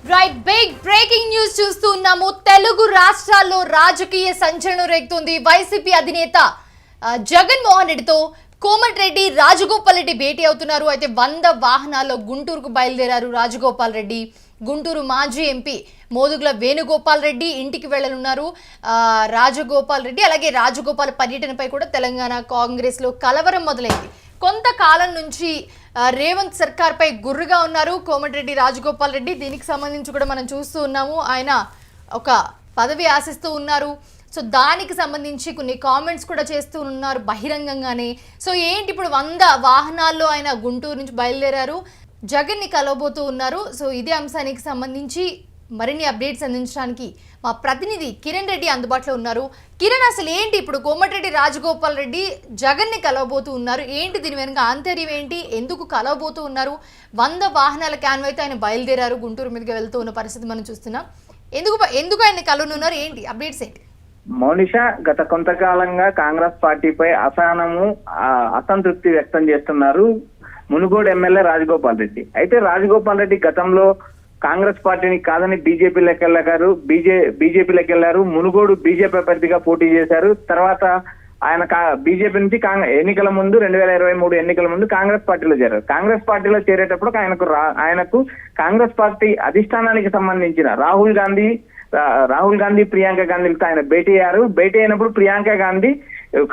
Right, big breaking news చూస్తూ ఉన్నాము. తెలుగు రాష్ట్రాల్లో రాజకీయ సంచలనం రేగుతుంది. వైసీపీ అధినేత జగన్మోహన్ రెడ్డితో కోమటిరెడ్డి రాజగోపాల్ రెడ్డి భేటీ అవుతున్నారు. అయితే 100 వాహనాల్లో గుంటూరుకు బయలుదేరారు రాజగోపాల్ రెడ్డి. గుంటూరు మాజీ ఎంపీ మోదుగుల వేణుగోపాల్ రెడ్డి ఇంటికి వెళ్లనున్నారు రాజగోపాల్ రెడ్డి. అలాగే రాజగోపాల్ పర్యటనపై కూడా తెలంగాణ కాంగ్రెస్ లో కలవరం మొదలైంది. కొంతకాలం నుంచి రేవంత్ సర్కార్ పై గుర్రుగా ఉన్నారు కోమటిరెడ్డి రాజగోపాల్ రెడ్డి. దీనికి సంబంధించి కూడా మనం చూస్తూ ఉన్నాము, ఆయన ఒక పదవి ఆశిస్తూ ఉన్నారు. సో దానికి సంబంధించి కొన్ని కామెంట్స్ కూడా చేస్తూ ఉన్నారు బహిరంగంగానే. సో ఏంటి ఇప్పుడు 100 వాహనాల్లో ఆయన గుంటూరు నుంచి బయలుదేరారు, జగన్ని కలవబోతూ ఉన్నారు. సో ఇదే అంశానికి సంబంధించి మరిన్ని అప్డేట్స్ అందించడానికి మా ప్రతినిధి కిరణ్ రెడ్డి అందుబాటులో ఉన్నారు. కిరణ్, అసలు ఏంటి ఇప్పుడు కోమటిరెడ్డి రాజగోపాల్ రెడ్డి జగన్ని కలవబోతూ ఉన్నారు, ఏంటి దీని వెనుక ఆంతర్యం ఏంటి, ఎందుకు కలవబోతూ ఉన్నారు? 100 వాహనాల క్యాన్వైతే ఆయన బయలుదేరారు, గుంటూరు మీదుగా వెళ్తూ ఉన్న పరిస్థితి మనం చూస్తున్నాం. ఎందుకు ఆయన కలవనున్నారు, ఏంటి అప్డేట్స్ ఏంటి? మౌనిష, గత కొంతకాలంగా కాంగ్రెస్ పార్టీపై అసహనము అసంతృప్తి వ్యక్తం చేస్తున్నారు మునుగోడు ఎమ్మెల్యే రాజగోపాల్ రెడ్డి. అయితే రాజగోపాల్ రెడ్డి గతంలో కాంగ్రెస్ పార్టీని కాదని బీజేపీలోకి వెళ్లారు. మునుగోడు బీజేపీ అభ్యర్థిగా పోటీ చేశారు. తర్వాత ఆయన బీజేపీ నుంచి ఎన్నికల ముందు 2023 ఎన్నికల ముందు కాంగ్రెస్ పార్టీలో చేరారు. కాంగ్రెస్ పార్టీలో చేరేటప్పుడు ఆయనకు కాంగ్రెస్ పార్టీ అధిష్టానానికి సంబంధించిన రాహుల్ గాంధీ ప్రియాంక గాంధీలతో ఆయన భేటీ అయ్యారు. భేటీ అయినప్పుడు ప్రియాంక గాంధీ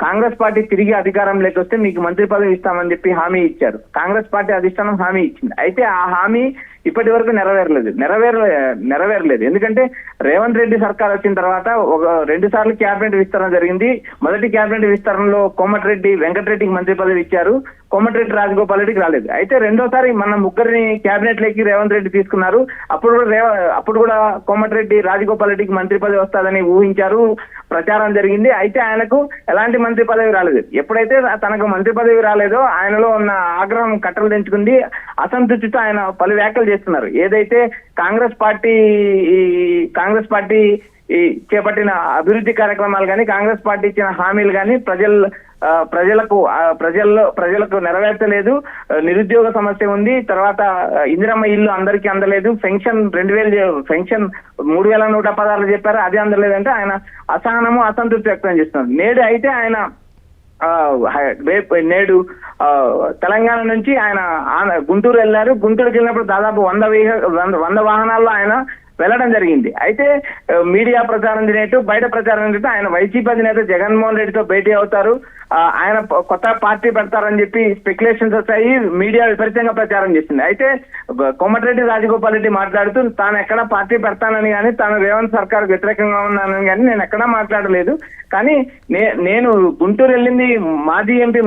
కాంగ్రెస్ పార్టీ తిరిగి అధికారంలోకి వస్తే మీకు మంత్రి పదవి ఇస్తామని చెప్పి హామీ ఇచ్చారు. కాంగ్రెస్ పార్టీ అధిష్టానం హామీ ఇచ్చింది. అయితే ఆ హామీ ఇప్పటి వరకు నెరవేరలేదు. ఎందుకంటే రేవంత్ రెడ్డి సర్కార్ వచ్చిన తర్వాత 2 సార్లు క్యాబినెట్ విస్తరణ జరిగింది. మొదటి క్యాబినెట్ విస్తరణలో కోమటిరెడ్డి వెంకటరెడ్డికి మంత్రి పదవి ఇచ్చారు, కోమటిరెడ్డి రాజగోపాల్ రెడ్డికి రాలేదు. అయితే రెండోసారి మన ముగ్గురిని క్యాబినెట్ లోకి రేవంత్ రెడ్డి తీసుకున్నారు. అప్పుడు కూడా కోమటిరెడ్డి రాజగోపాల్ రెడ్డికి మంత్రి పదవి వస్తుందని ఊహించారు, ప్రచారం జరిగింది. అయితే ఆయనకు ఎలాంటి మంత్రి పదవి రాలేదు. ఎప్పుడైతే తనకు మంత్రి పదవి రాలేదో ఆయనలో ఉన్న ఆగ్రహం కట్టలు తెంచుకుంది. అసంతృప్తితో ఆయన పలు వ్యాఖ్యలు చేస్తున్నారు. ఏదైతే కాంగ్రెస్ పార్టీ చేపట్టిన అభివృద్ధి కార్యక్రమాలు కానీ, కాంగ్రెస్ పార్టీ ఇచ్చిన హామీలు కానీ ప్రజలకు నెరవేర్చలేదు. నిరుద్యోగ సమస్య ఉంది. తర్వాత ఇందిరమ్మ ఇల్లు అందరికీ అందలేదు. పెన్షన్ 3,116 చెప్పారు, అది అందలేదంటే ఆయన అసహనము అసంతృప్తి వ్యక్తం చేస్తున్నారు. నేడు తెలంగాణ నుంచి ఆయన గుంటూరు వెళ్లారు. గుంటూరుకి వెళ్ళినప్పుడు దాదాపు 100 వాహనాల్లో ఆయన వెళ్లడం జరిగింది. అయితే మీడియా ప్రచారం తినేట్టు బయట ప్రచారం తినేట్టు ఆయన వైసీపీ అధినేత జగన్మోహన్ రెడ్డితో భేటీ అవుతారు, ఆయన కొత్త పార్టీ పెడతారని చెప్పి స్పెక్యులేషన్స్ వచ్చాయి. మీడియా విపరీతంగా ప్రచారం చేసింది. అయితే కోమటిరెడ్డి రాజగోపాల్ రెడ్డి మాట్లాడుతూ తాను ఎక్కడా పార్టీ పెడతానని కానీ, తాను రేవంత్ సర్కార్ వ్యతిరేకంగా ఉన్నానని కానీ నేను ఎక్కడా మాట్లాడలేదు. కానీ నేను గుంటూరు వెళ్ళింది మాజీ ఎంపీ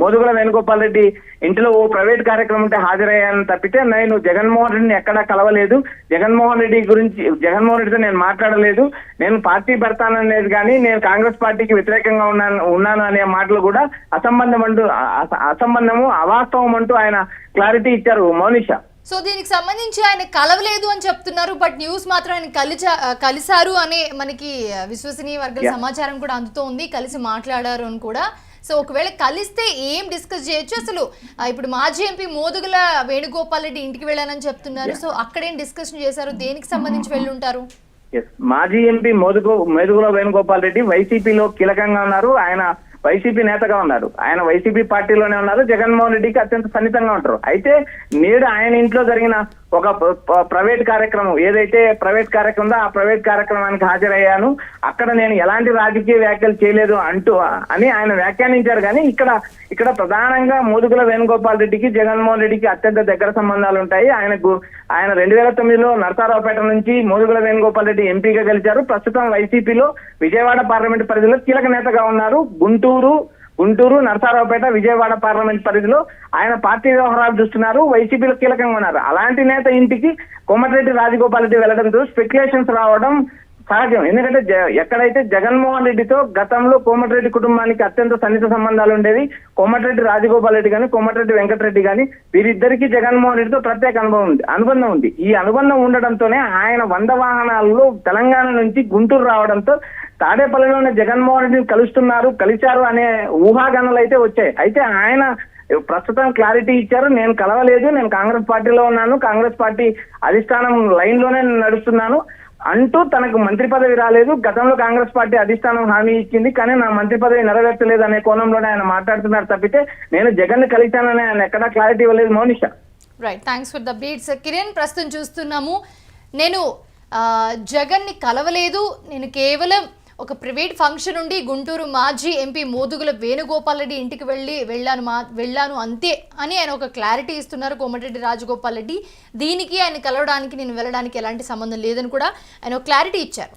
మోదుగుల వేణుగోపాల్ రెడ్డి ఇంట్లో ఓ ప్రైవేట్ కార్యక్రమం ఉంటే హాజరయ్యాను తప్పితే నేను జగన్మోహన్ రెడ్డిని ఎక్కడా కలవలేదు. జగన్మోహన్ రెడ్డితో నేను మాట్లాడలేదు. నేను పార్టీ పెడతాననేది కానీ నేను కాంగ్రెస్ పార్టీకి వ్యతిరేకంగా ఉన్నాను అనే మాటలు కూడా అసంబంధము అవాస్తవం అంటూ ఆయన క్లారిటీ ఇచ్చారు మౌనిష. సో దీనికి సంబంధించి ఆయన కలవలేదు అని చెప్తున్నారు, బట్ న్యూస్ మాత్రం ఆయన కలిశారు అనే మనకి విశ్వసనీయ వర్గాల సమాచారం కూడా అందుతూ ఉంది, కలిసి మాట్లాడారు అని కూడా. సో ఒకవేళ కలిస్తే ఏం డిస్కస్ చేయొచ్చు? అసలు ఇప్పుడు మాజీ ఎంపీ మోదుగుల వేణుగోపాల్ రెడ్డి ఇంటికి వెళ్ళానని చెప్తున్నారు. సో అక్కడేం డిస్కషన్ చేశారు, దేనికి సంబంధించి వెళ్ళి ఉంటారు? మాజీ ఎంపీ మోదుగుల వేణుగోపాల్ రెడ్డి వైసీపీలో కీలకంగా ఉన్నారు. ఆయన వైసీపీ నేతగా ఉన్నారు. ఆయన వైసీపీ పార్టీలోనే ఉన్నారు. జగన్మోహన్ రెడ్డికి అత్యంత సన్నిహితంగా ఉంటారు. అయితే నేడు ఆయన ఇంట్లో జరిగిన ఒక ప్రైవేట్ కార్యక్రమం, ఏదైతే ప్రైవేట్ కార్యక్రమం ఉందో ఆ ప్రైవేట్ కార్యక్రమానికి హాజరయ్యాను, అక్కడ నేను ఎలాంటి రాజకీయ వ్యాఖ్యలు చేయలేదు అని ఆయన వ్యాఖ్యానించారు. కానీ ఇక్కడ ప్రధానంగా మోదుగుల వేణుగోపాల్ రెడ్డికి జగన్మోహన్ రెడ్డికి అత్యంత దగ్గర సంబంధాలు ఉంటాయి. ఆయన 2009లో నరసరావుపేట నుంచి మోదుగుల వేణుగోపాల్ రెడ్డి ఎంపీగా గెలిచారు. ప్రస్తుతం వైసీపీలో విజయవాడ పార్లమెంట్ పరిధిలో కీలక నేతగా ఉన్నారు. గుంటూరు, నరసరావుపేట, విజయవాడ పార్లమెంట్ పరిధిలో ఆయన పార్టీ వ్యవహారాలు చూస్తున్నారు. వైసీపీలో కీలకంగా ఉన్నారు. అలాంటి నేత ఇంటికి కోమటిరెడ్డి రాజగోపాల్ రెడ్డి వెళ్లడంతో స్పెక్యులేషన్స్ రావడం సహజం. ఎందుకంటే ఎక్కడైతే జగన్మోహన్ రెడ్డితో గతంలో కోమటిరెడ్డి కుటుంబానికి అత్యంత సన్నిహిత సంబంధాలు ఉండేవి, కోమటిరెడ్డి రాజగోపాల్ రెడ్డి కానీ, కోమటిరెడ్డి వెంకటరెడ్డి కానీ, వీరిద్దరికీ జగన్మోహన్ రెడ్డితో ప్రత్యేక అనుబంధం ఉంది. ఈ అనుబంధం ఉండడంతోనే ఆయన 100 వాహనాల్లో తెలంగాణ నుంచి గుంటూరు రావడంతో తాడేపల్లిలోనే జగన్మోహన్ రెడ్డిని కలిశారు అనే ఊహాగానాలు అయితే వచ్చాయి. అయితే ఆయన ప్రస్తుతం క్లారిటీ ఇచ్చారు. నేను కలవలేదు, నేను కాంగ్రెస్ పార్టీలో ఉన్నాను, కాంగ్రెస్ పార్టీ అధిష్టానం లైన్ లోనే నడుస్తున్నాను అంటూ తనకు మంత్రి పదవి రాలేదు. గతంలో కాంగ్రెస్ పార్టీ అధిష్టానం హామీ ఇచ్చింది, కానీ నా మంత్రి పదవి నెరవేర్చలేదు అనే కోణంలోనే ఆయన మాట్లాడుతున్నారు తప్పితే నేను జగన్ ని కలిశానని ఆయన ఎక్కడా క్లారిటీ ఇవ్వలేదు Mounisha. Right, thanks for the beats Kiran. ప్రస్తుతం చూస్తున్నాము, నేను జగన్ని కలవలేదు, నేను కేవలం ఒక ప్రైవేట్ ఫంక్షన్ ఉండి గుంటూరు మాజీ ఎంపీ మోదుగుల వేణుగోపాల్ రెడ్డి ఇంటికి వెళ్ళాను అంతే అని ఆయన ఒక క్లారిటీ ఇస్తున్నారు కోమటిరెడ్డి రాజగోపాల్ రెడ్డి. దీనికి ఆయన కలవడానికి నేను వెళ్ళడానికి ఎలాంటి సంబంధం లేదని కూడా ఆయన ఒక క్లారిటీ ఇచ్చారు.